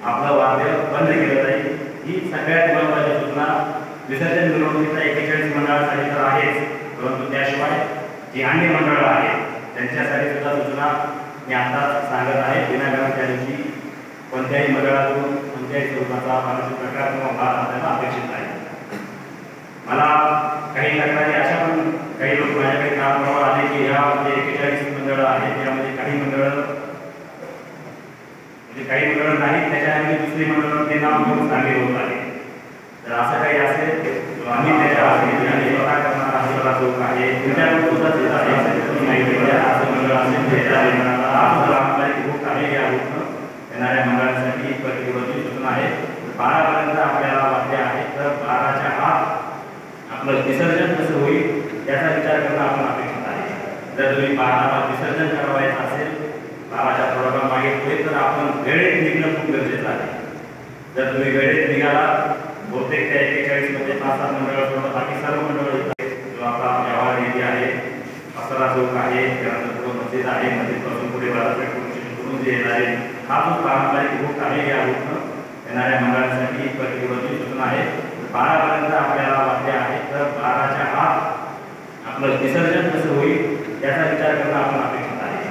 आपलं वाद्य बंद केलं जाईल। ही सगळ्यात महत्त्वाची सूचना विसर्जन मिरवणुकीच्या 41 मंडळासाठी तर आहेच, परंतु त्याशिवाय जी अन्य मंडळं आहेत त्यांच्यासाठी सुद्धा सूचना मी आता सांगत आहे। विनाकारण त्या दिवशी कोणत्याही मंडळातून कोणत्याही स्वरूपाचा मानसिक प्रकार किंवा वाद आपल्याला अपेक्षित नाही। मला काही तक्रारी अशा पण काही लोक माझ्याकडे कामावर आले की ह्या 41 मंडळं आहेत, त्यामध्ये काही मंडळं नाहीत, त्याच्याऐवजी दुसरी मंडळं ते नाव घेऊन सामील होत आहे। तर असं काही असेल तर आम्ही त्याच्या स्वतः करणारा हसरा चौक आहे, तुमच्याकडून सुद्धा देत आहे असं मंडळ असेल त्याच्या खूप आहे या येणाऱ्या मंडळांसाठी प्रतिबद्ध सूचना आहे। 12 पर्यंत आपल्याला वाद्य आहे, तर 12च्या आत आपलं विसर्जन कसं होईल याचा विचार करणं आपण अपेक्षित आहे। जर तुम्ही 12ला विसर्जन करावायचं असेल, 12च्या थोडा मागे पुढे, तर आपण वेळेत निघणं खूप गरजेचं आहे। जर तुम्ही वेळेत निघाला, बहुतेक त्या 41 मध्ये 5-7 मंडळ सोडून बाकी सर्व मंडळ येतात। जो आपला जवाहर एरिया आहे, हसरा चौक आहे, त्यानंतर पुढे मस्जिद आहे, मस्जिदपासून पुढे बाजारपेठ करून जे येणारे हा जो पारंपरिक रूट आहे या रूटनं येणाऱ्या मंडळांसाठी प्रतिबद्ध सूचना आहे। 12 पर्यंत आपल्याला वाद्य आहे, तर 12च्या आत आपलं विसर्जन कसं होईल याचा विचार करणं आपण अपेक्षित आहे।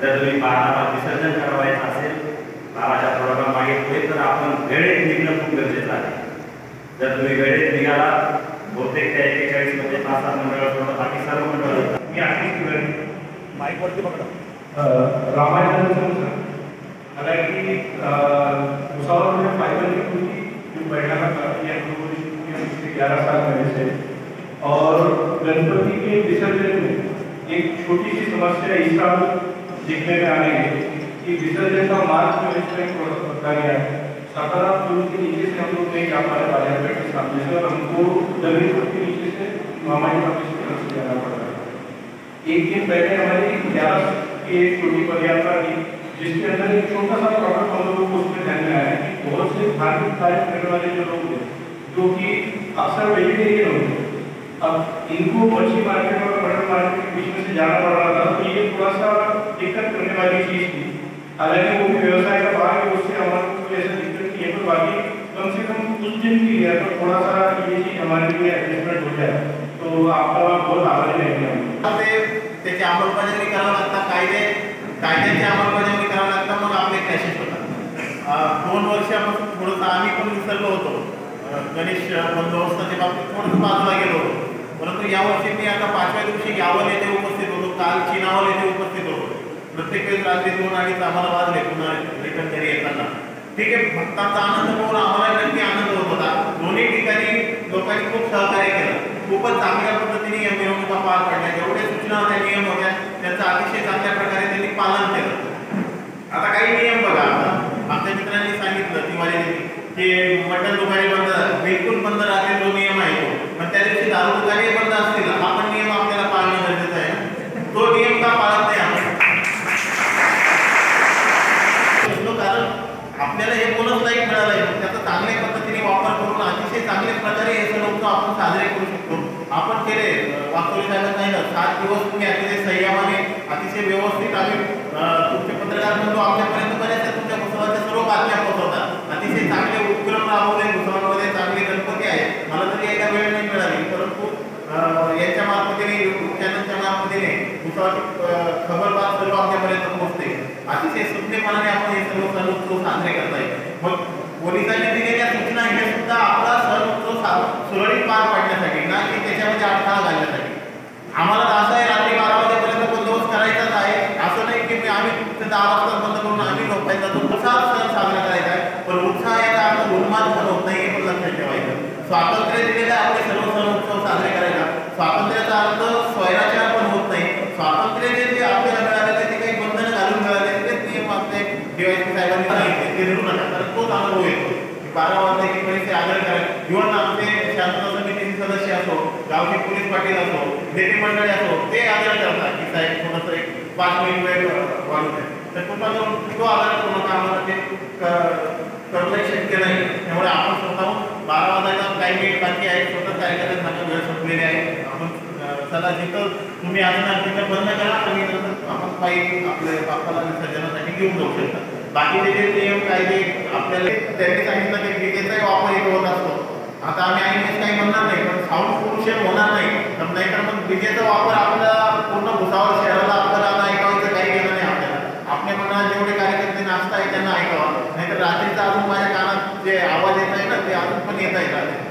जर तुम्ही 12ला विसर्जन करावायचं असेल, 12च्या थोडा मागे पुढे, तर आपण वेळेत निघणं खूप गरजेचं आहे। जर तुम्ही वेळेत निघाला, बहुतेक त्या 41 मध्ये 5-7 मंडळ सोडून बाकी सर्व मंडळ येतात। मी आधी माईकवरती बघा रामायणाचं मला की भुसावळ में फाइबर की पूरी जो बैठक का या 11 साल पहले से, और गणपति के विसर्जन में एक छोटी सी समस्या इस साल देखने में आ रही है कि विसर्जन का मार्ग जो इस टाइम रखा गया है, सातारा पुल के नीचे से हम लोग नहीं जा पा रहे बाजारपेठ के सामने से, और हमको जगदीशपुर के नीचे से महामारी वापस की तरफ से जाना पड़ रहा है। एक दिन पहले हमारी 11 की एक छोटी पदयात्रा की, जिसके अंदर एक छोटा सा प्रॉब्लम हम लोगों को उसमें ध्यान में आया कि बहुत से धार्मिक कार्य करने वाले जो लोग हैं, जो कि अक्सर वेजिटेरियन होते हैं, अब इनको मच्छी मार्केट और मटन मार्केट के बीच में से जाना पड़ रहा था, तो ये थोड़ा सा दिक्कत करने वाली चीज़ थी। हालांकि वो भी व्यवसाय का भाग है, उससे हमारे को ऐसा दिक्कत नहीं है, पर बाकी कम से कम कुछ दिन के लिए तो थोड़ा सा ये चीज़ हमारे लिए एडजस्टमेंट हो जाए, तो आपका बहुत आभारी रहेंगे। त्याची अंमलबजावणी करावं लागतं, कायद्याची अंमलबजावणी करावं लागतं, मग आपले क्रॅशेस होतात। 2 वर्षापासून थोडंसं आम्ही पण विसरलो होतो, गणेश बंदोबस्ताच्या बाबतीत थोडंसं बाजूला गेलो होतो, परंतु यावर्षी मी आता 5व्या दिवशी यावल येथे उपस्थित होतो, काल चिनावल येथे उपस्थित होतो। प्रत्येक वेळेस रात्री 2-2:30 आम्हाला वाजले पुन्हा रिटर्न घरी येताना। ठीक आहे, भक्तांचा आनंद पाहून आम्हाला नक्की आनंद होत होता। दोन्ही ठिकाणी लोकांनी खूप सहकार्य केलं, खूपच चांगल्या पद्धतीने या मिरवणुका पार पडल्या। जेवढे सूचना होत्या, नियम होत्या, त्यांचं अतिशय चांगल्या प्रकारे त्यांनी पालन केलं। आता काही नियम बघा, आमच्या मित्रांनी सांगितलं दिवाळीमध्ये की मटण दुकाने बंद, बिलकुल बंद राहतील जो नियम आहे तो, पण त्या दिवशी दारू दुकाने बंद असतील, हा पण नियम आपल्याला पाळणं गरजेचं आहे। तो नियम का पाळत नाही आपण? कारण आपल्याला हे बोनस लाईक मिळालं आहे, त्याचा चांगल्या पद्धतीने वापर करून अतिशय चांगल्या प्रकारे हे सण उत्सव आपण साजरे करू शकतो। आपण केले वास्तविक सांगत नाही ना, 7 दिवस तुम्ही अतिशय संयमाने अतिशय व्यवस्थित आम्ही तुमचे पत्रकार बंधू आमच्यापर्यंत बऱ्याचशा तुमच्या उत्सवाच्या सर्व बातम्या पोहोचवतात। अतिशय चांगले उपक्रम राबवले, उत्सवांमध्ये चांगले गणपती आहे। मला तरी एका वेळ नाही मिळाली, परंतु यांच्या मार्फतीने चॅनलच्या मार्फतीने उत्सवाची खबरबात सर्व आमच्यापर्यंत पोहोचते। अतिशय सुज्ञपणाने आपण हे सर्व सण उत्सव साजरे करताय। मग पोलिसांनी दिलेल्या सूचना हे सुद्धा आपला सण उत्सव सुरळीत पार पाडण्यासाठी, ना की त्याच्यामध्ये अडथळा घालण्यासाठी। आम्हाला असं आहे रात्री 12 वाजेपर्यंत बंदोबस्त करायचाच आहे, असं नाही की आम्ही 10 वाजता बंद करून आम्ही झोपायचा। तो उत्साह सण साजरा करायचा आहे, पण उत्साह याचा अर्थ उन्माद होत नाही हे पण लक्षात ठेवायचं। स्वातंत्र्य दिलेले आपले सर्व सण उत्सव साजरे करायचा, स्वातंत्र्याचा अर्थ स्वैराचार पण होत नाही। स्वातंत्र्य जे आपल्याला मिळालेले ते काही बंधन घालून मिळाले, तेच नियम आपले DYSP साहेबांनी सांगितले, ते धरू नका, कारण तोच अनुभव येतो। 12 वाजता की परिस्थिती आग्रह करायला, इव्हन आमचे शांतता समितीचे सदस्य असो, गावचे पोलीस पाटील असो, नेते मंडळी असो, ते आग्रह करतात की साहेब थोडंसं एक 5 मिनिट वेळ वाढू द्या, तर कुठला तो आग्रह करू नका, आम्हाला ते करणं शक्य नाही। त्यामुळे आपण स्वतःहून 12 वाजायला काही मिनिट बाकी आहे, स्वतः कार्यक्रमाची वेळ संपलेली आहे। आपण चला जिथं तुम्ही असणार तिथं बंद करा आणि नंतर आपण पायी आपल्या बाप्पाला विसर्जनासाठी घेऊन जाऊ शकता। बाकीचे जे नियम कायदे आपल्याला त्यांनी सांगितलं की डीजेचाही वापर इथे होत असतो. आता आम्ही आईनेच काही म्हणणार नाही, पण साऊंड पोल्युशन होणार नाही. तर नाहीतर मग डीजेचा वापर आपला पूर्ण भुसावळ शहराला आपल्याला ऐकायचं काही गेलं नाही. आपल्या मनात जेवढे कार्यकर्ते नाचत आहे त्यांना ऐकावा, नाहीतर रात्रीचा अजून माझ्या कानात जे आवाज येत आहे ना ते अजून पण येत आहे रात्री.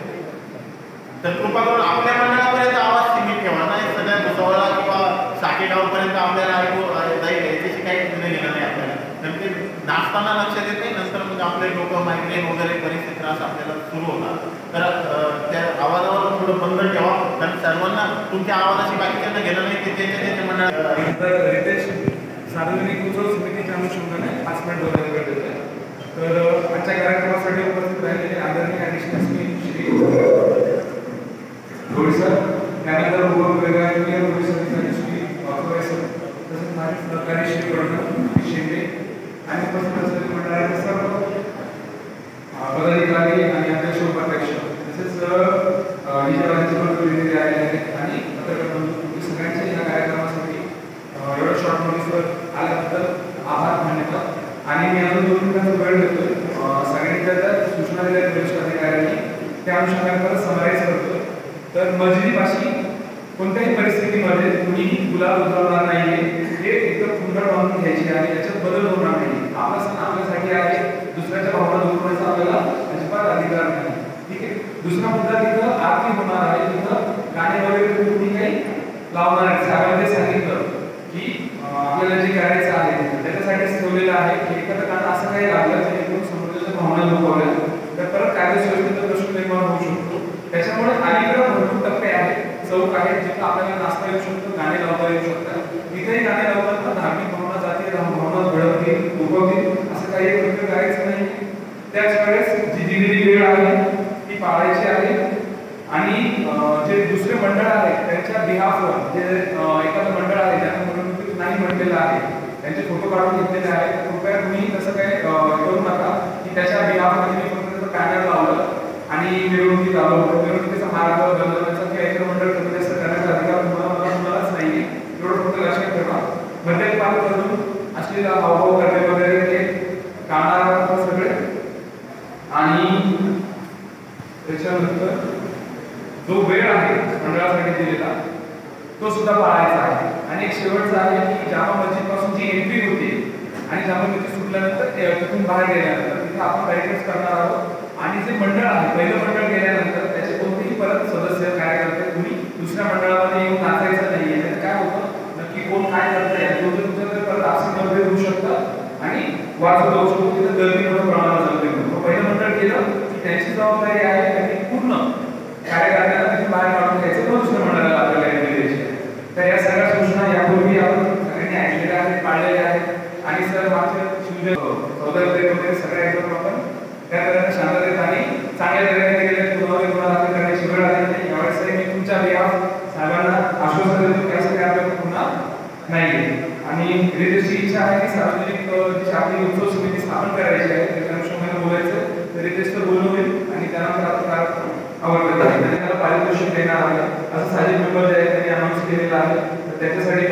तर कृपा करून आपल्या मंडळापर्यंत आवाज सीमित ठेवा, नाही सगळ्या भुसावळला किंवा साकेगावपर्यंत आपल्याला ऐकू जाईल याच्याशी काही निर्णय घेणं नाही आपल्याला. तर ते नाचताना लक्षात येते, नंतर मग आपले लोक मायग्रेन वगैरे बरेचसे त्रास आपल्याला सुरू होतात. तर त्या आवाजावर थोडं बंधन ठेवा, कारण सर्वांना तुमच्या आवाजाशी बाकीच्यांना घेणं नाही ते त्यांच्या मंडळात. रितेश सार्वजनिक उत्सव समितीच्या अनुषंगाने 5 मिनिट बोलायला वेळ देतोय. तर आजच्या कार्यक्रमासाठी उपस्थित राहिलेले आदरणीय ॲडिशनल श्री धोडी सर, त्यानंतर उपविभागीय पोलीस अधिकारी श्री वाघोरे सर, तसेच माझे सहकारी श्री कर्नल शिंदे आणि उपस्थित असलेले मंडळाचे सर्व पदाधिकारी आणि अध्यक्ष उपाध्यक्ष तसेच राज्याचे प्रतिनिधी आलेले आहेत आणि सगळ्यांचे या कार्यक्रमासाठी एवढं शॉर्ट नोटीसवर आल्याबद्दल आभार मानतो. आणि मी अजून 2 मिनिटांचा वेळ देतोय. सगळ्यांच्या सूचना दिल्या वरिष्ठ अधिकाऱ्यांनी, त्या अनुषंगाने परत समराईज करतोय. तर मस्जिदीपाशी कोणत्याही परिस्थितीमध्ये कुणीही गुलाब उधळणार नाहीये, हे एकदम कुंडळ बांधून घ्यायची आहे, याच्यात बदल होणार नाही. आपला सण आपल्यासाठी आहे, दुसऱ्याच्या भावना दुखवण्याचा आपल्याला अजिबात अधिकार नाही. ठीक आहे. दुसरा मुद्दा, तिथं आरती होणार आहे, तिथं गाणे वगैरे कुणी काही लावणार आहे. साहेबांनी सांगितलं की आपल्याला जे करायचं आहे त्याच्यासाठीच ठेवलेलं आहे की एखादं गाणं असं काही लागलं जेणेकरून समाजाच्या भावना दुखवल्या तर परत कायदेशीरतेचा प्रश्न निर्माण होऊ शकतो. त्याच्यामुळे अलीकडे भरपूर टप्पे आहेत, चौक आहेत, जिथं आपल्याला नाचता येऊ शकतं, गाणे लावता येऊ शकतात. तिथेही गाणे लावताना धार्मिक भावना, जातीय भावना घडवतील, उगवतील असं काही कृत्य करायचं नाही. त्याच वेळेस जी दिलेली वेळ आहे ती पाळायची आहे. आणि जे दुसरे मंडळ आहेत त्यांच्या बिहाफवर जे एखादं मंडळ आहे ज्यांना निवडणुकीत नाही म्हटलेलं आहे त्यांचे फोटो काढून घेतलेले आहेत, कृपया तुम्ही तसं काही करू नका की त्याच्या बिहाफमध्ये मी फक्त त्याचं पॅनल लावलं आणि मिरवणुकीत आलो, मिरवणुकीचा मार्ग बदलण्याचा किंवा एखादं मंडळ कमी जास्त करण्याचा अधिकार तुम्हालाच नाही. एवढं फक्त लक्षात ठेवा. मद्यपान करून असलेला हावभाव करणे वगैरे ते टाळणार सगळे. आणि त्याच्यानंतर जो वेळ आहे मंडळासाठी दिलेला तो सुद्धा पाळायचा आहे. आणि एक शेवटचा आहे की जामा मस्जिद पासून जी एंट्री होती आणि जामा मस्जिद सुटल्यानंतर तिथून बाहेर गेल्यानंतर तिथे आपण बॅरिकेड्स करणार आहोत. आणि जे मंडळ आहे पहिलं मंडळ गेल्यानंतर त्याचे कोणतेही परत सदस्य कार्यकर्ते तुम्ही दुसऱ्या मंडळामध्ये येऊन नाचायचं नाहीये. त्यात काय होतं नक्की कोण काय करतंय तुमच्याकडे परत आपसी होऊ शकतात आणि वाचू जाऊ शकतो. तिथे गर्दी मोठ्या प्रमाणात जमते. पहिलं मंडळ गेलं की त्यांची जबाबदारी आहे त्यांनी पूर्ण कार्यकर्त्यांना तिथून बाहेर काढून घ्यायचं, मग दुसऱ्या मंडळाला आपल्याला एंट्री द्यायची. तर या सगळ्या सूचना यापूर्वी आपण सगळ्यांनी ऐकलेल्या आहेत, पाळलेल्या आहेत. आणि सर मागच्या 14 वगैरे सगळ्या एकदम आपण त्या तऱ्हेने शांततेत आणि चांगल्या तऱ्हेने गेले पुन्हा करण्याची वेळ आली नाही. यावेळेस मी तुमच्या साहेबांना आश्वासन देतो की असं काय आपल्याला पुन्हा नाही. आणि रितेशची इच्छा आहे की सार्वजनिक जी आपली उत्सव समिती स्थापन करायची आहे त्याच्या अनुषंगाने बोलायचं तर रितेश तर बोलणं होईल आणि त्यानंतर आपण आवडतं त्याला पारितोषिक देणार आहे असं साजिद मेंबर जे आहे त्यांनी अनाऊन्स केलेलं आहे. तर त्याच्यासाठी